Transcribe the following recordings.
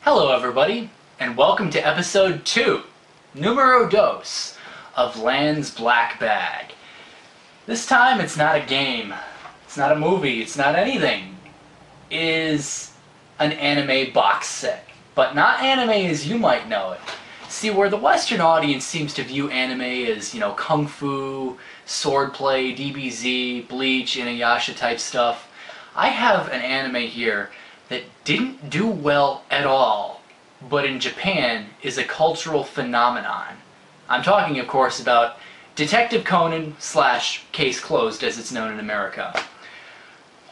Hello everybody, and welcome to episode 2, numero dos, of Land's Black Bag. This time it's not a game, it's not a movie, it's not anything. It is an anime box set, but not anime as you might know it. See, where the Western audience seems to view anime as, kung fu, swordplay, DBZ, Bleach, Inuyasha type stuff, I have an anime here that didn't do well at all, but in Japan is a cultural phenomenon. I'm talking, of course, about Detective Conan / Case Closed, as it's known in America.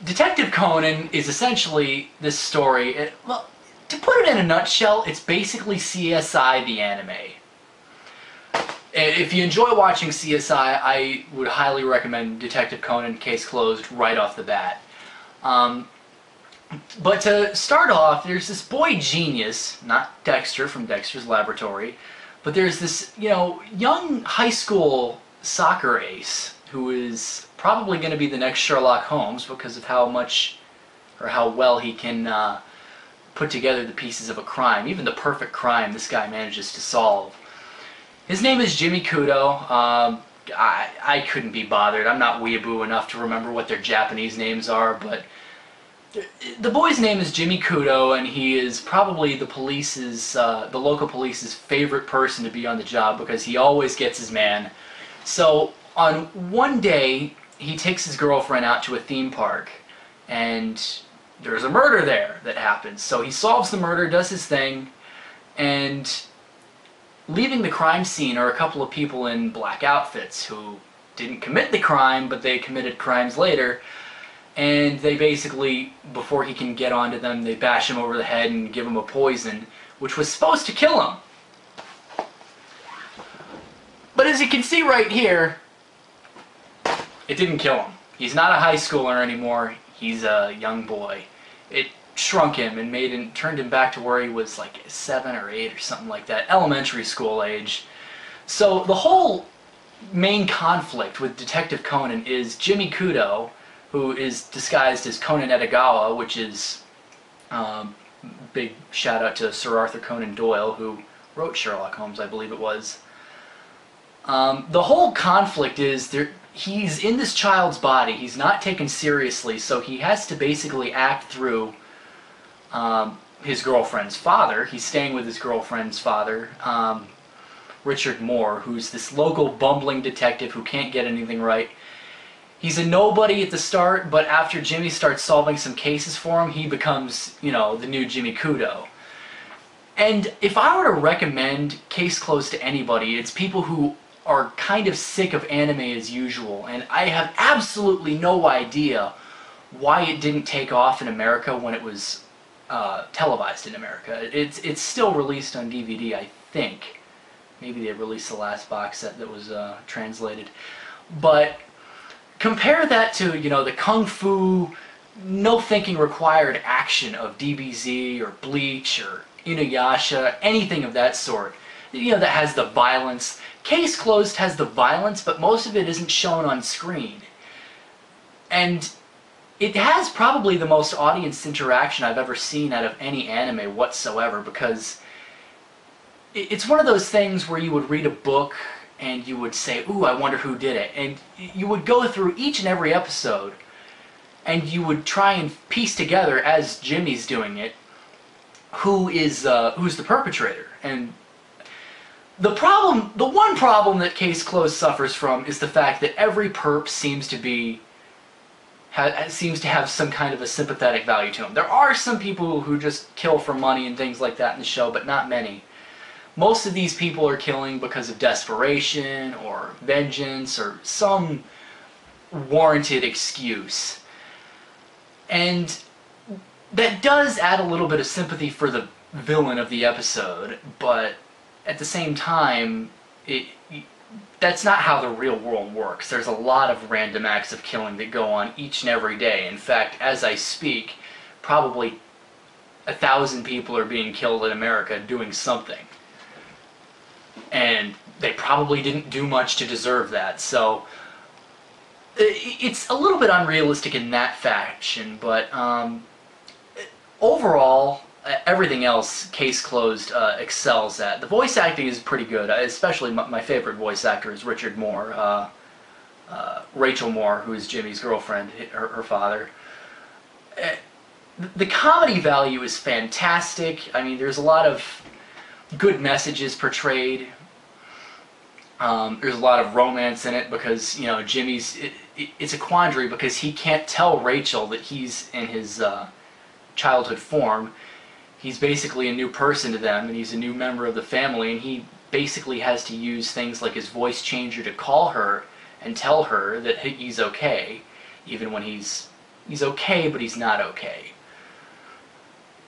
Detective Conan is essentially this story. Well, to put it in a nutshell, it's basically CSI the anime. If you enjoy watching CSI, I would highly recommend Detective Conan Case Closed right off the bat. But to start off, there's this boy genius, not Dexter from Dexter's Laboratory, but there's this, young high school soccer ace who is probably going to be the next Sherlock Holmes because of how much, or how well he can put together the pieces of a crime. Even the perfect crime this guy manages to solve. His name is Jimmy Kudo. I couldn't be bothered. I'm not weeaboo enough to remember what their Japanese names are, but the boy's name is Jimmy Kudo, and he is probably the local police's favorite person to be on the job because he always gets his man. So on one day, he takes his girlfriend out to a theme park, and there's a murder there that happens. So he solves the murder, does his thing, and leaving the crime scene are a couple of people in black outfits who didn't commit the crime, but they committed crimes later. And they basically, before he can get onto them, they bash him over the head and give him a poison, which was supposed to kill him. But as you can see right here, it didn't kill him. He's not a high schooler anymore, he's a young boy. It shrunk him and turned him back to where he was like 7 or 8 or something like that, elementary school age. So the whole main conflict with Detective Conan is Jimmy Kudo, who is disguised as Conan Edogawa, which is big shout out to Sir Arthur Conan Doyle, who wrote Sherlock Holmes, I believe it was. The whole conflict is he's in this child's body, he's not taken seriously, so he has to basically act through his girlfriend's father. He's staying with his girlfriend's father, Richard Moore, who's this local bumbling detective who can't get anything right. He's a nobody at the start, but after Jimmy starts solving some cases for him, he becomes, the new Jimmy Kudo. And if I were to recommend Case Closed to anybody, it's people who are kind of sick of anime as usual, and I have absolutely no idea why it didn't take off in America when it was televised in America. It's still released on DVD, I think. Maybe they released the last box set that was translated. But compare that to, the kung fu, no thinking required action of DBZ or Bleach or Inuyasha, anything of that sort. That has the violence. Case Closed has the violence, but most of it isn't shown on screen. And it has probably the most audience interaction I've ever seen out of any anime whatsoever, because it's one of those things where you would read a book and you would say, ooh, I wonder who did it. And you would go through each and every episode, and you would try and piece together, as Jimmy's doing it, who's the perpetrator. And the one problem that Case Closed suffers from is the fact that every perp seems to have some kind of a sympathetic value to him. There are some people who just kill for money and things like that in the show, but not many. Most of these people are killing because of desperation or vengeance or some warranted excuse. And that does add a little bit of sympathy for the villain of the episode, but at the same time, that's not how the real world works. There's a lot of random acts of killing that go on each and every day. In fact, as I speak, probably 1,000 people are being killed in America doing something. And they probably didn't do much to deserve that, so it's a little bit unrealistic in that fashion, but overall, everything else Case Closed excels at. The voice acting is pretty good, especially my favorite voice actor is Richard Moore, Rachel Moore, who is Jimmy's girlfriend, her father. The comedy value is fantastic. I mean, there's a lot of good messages portrayed. There's a lot of romance in it because, you know, it's a quandary because he can't tell Rachel that he's in his childhood form. He's basically a new person to them, and he's a new member of the family, and he basically has to use things like his voice changer to call her and tell her that he's okay, even when he's okay, but he's not okay.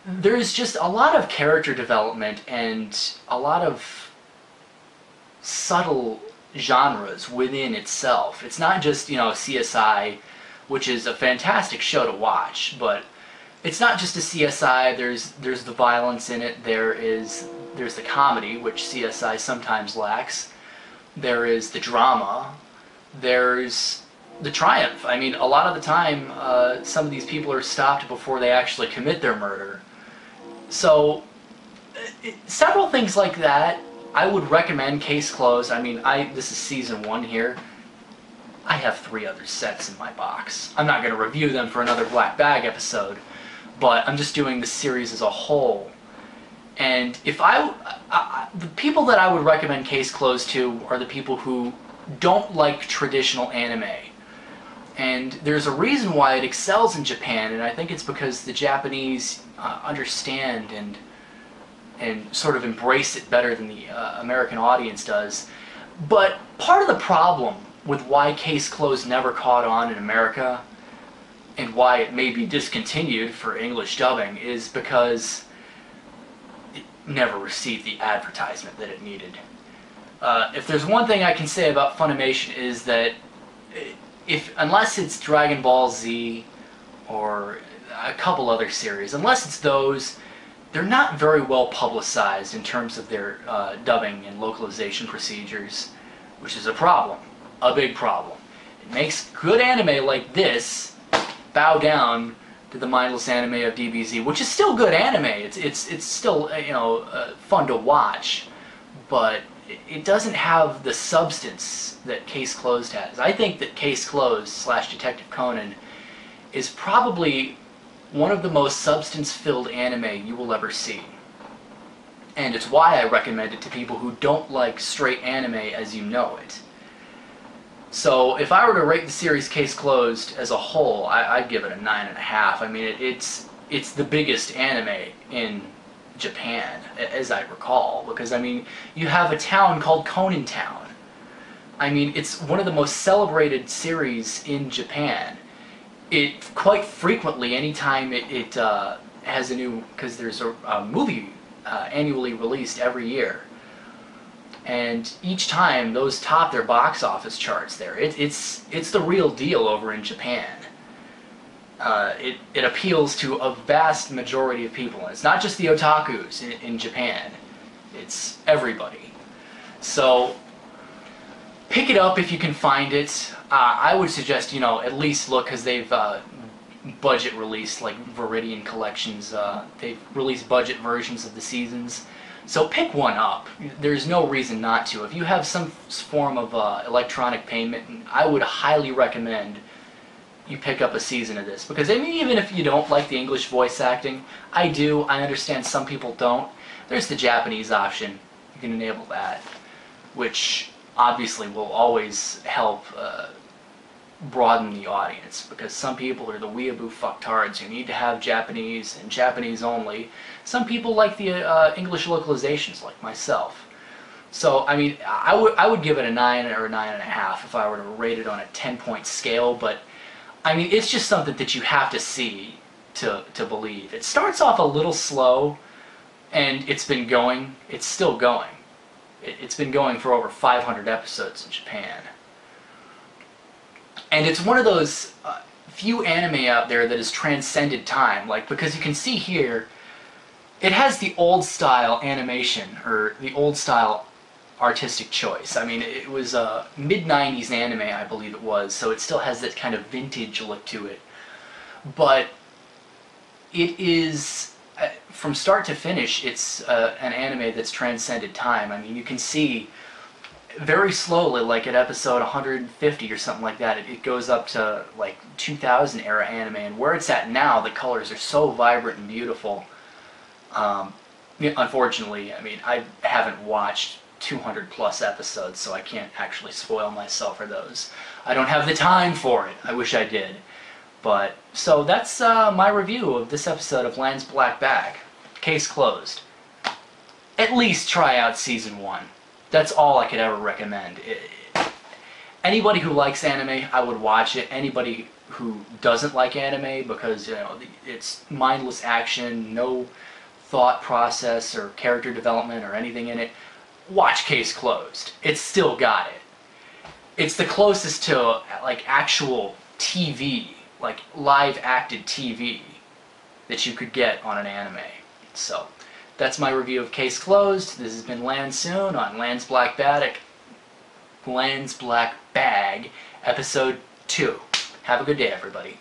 There's just a lot of character development and a lot of subtle genres within itself. It's not just, you know, CSI, which is a fantastic show to watch, but it's not just a CSI. There's the violence in it. There's the comedy, which CSI sometimes lacks. There is the drama. There's the triumph. I mean, a lot of the time, some of these people are stopped before they actually commit their murder. So, several things like that. I would recommend Case Closed. I mean, this is season 1 here. I have 3 other sets in my box. I'm not going to review them for another Black Bag episode, but I'm just doing the series as a whole. And if the people that I would recommend Case Closed to are the people who don't like traditional anime. And there's a reason why it excels in Japan, and I think it's because the Japanese understand and sort of embrace it better than the American audience does. But part of the problem with why Case Closed never caught on in America, and why it may be discontinued for English dubbing, is because it never received the advertisement that it needed. If there's one thing I can say about Funimation is that unless it's Dragon Ball Z or a couple other series, unless it's those, they're not very well publicized in terms of their dubbing and localization procedures, which is a problem, a big problem. It makes good anime like this bow down to the mindless anime of DBZ, which is still good anime. It's still, you know, fun to watch, but it doesn't have the substance that Case Closed has. I think that Case Closed / Detective Conan is probably one of the most substance-filled anime you will ever see. And it's why I recommend it to people who don't like straight anime as you know it. So if I were to rate the series Case Closed as a whole, I'd give it a 9.5. I mean, it's the biggest anime in Japan, as I recall, because I mean, you have a town called Conan Town. I mean, it's one of the most celebrated series in Japan. It quite frequently, anytime it has a new, because there's a movie annually released every year, and each time those top their box office charts there. It's the real deal over in Japan. It appeals to a vast majority of people. And it's not just the otakus in Japan. It's everybody. So pick it up if you can find it. I would suggest, you know, at least look, because they've budget released, like Viridian Collections. They've released budget versions of the seasons. So pick one up. There's no reason not to. If you have some form of electronic payment, I would highly recommend you pick up a season of this, because I mean, even if you don't like the English voice acting, I do. I understand some people don't. There's the Japanese option. You can enable that, which obviously will always help broaden the audience, because some people are the weeaboo fucktards who need to have Japanese and Japanese only. Some people like the English localizations, like myself. So I mean, I would give it a 9 or a 9.5 if I were to rate it on a 10-point scale, but I mean, it's just something that you have to see to believe. It starts off a little slow, and it's been going. It's still going. It's been going for over 500 episodes in Japan. And it's one of those few anime out there that has transcended time. Like, because you can see here, it has the old style animation, or the old style artistic choice. I mean, it was a mid-90s anime, I believe it was, so it still has that kind of vintage look to it. But it is from start to finish, it's an anime that's transcended time. I mean, you can see very slowly, like at episode 150 or something like that, it goes up to like 2000 era anime, and where it's at now, the colors are so vibrant and beautiful. Unfortunately, I mean, I haven't watched 200 plus episodes, so I can't actually spoil myself for those. I don't have the time for it. I wish I did. But, so that's my review of this episode of Lan's Black Bag. Case closed. At least try out Season 1. That's all I could ever recommend. Anybody who likes anime, I would watch it. Anybody who doesn't like anime, because, you know, it's mindless action, no thought process or character development or anything in it, watch Case Closed. It's still got it. It's the closest to, like, actual TV, like live acted TV, that you could get on an anime. So, that's my review of Case Closed. This has been Lan Soon on Lan's Black Bag, Episode 2. Have a good day, everybody.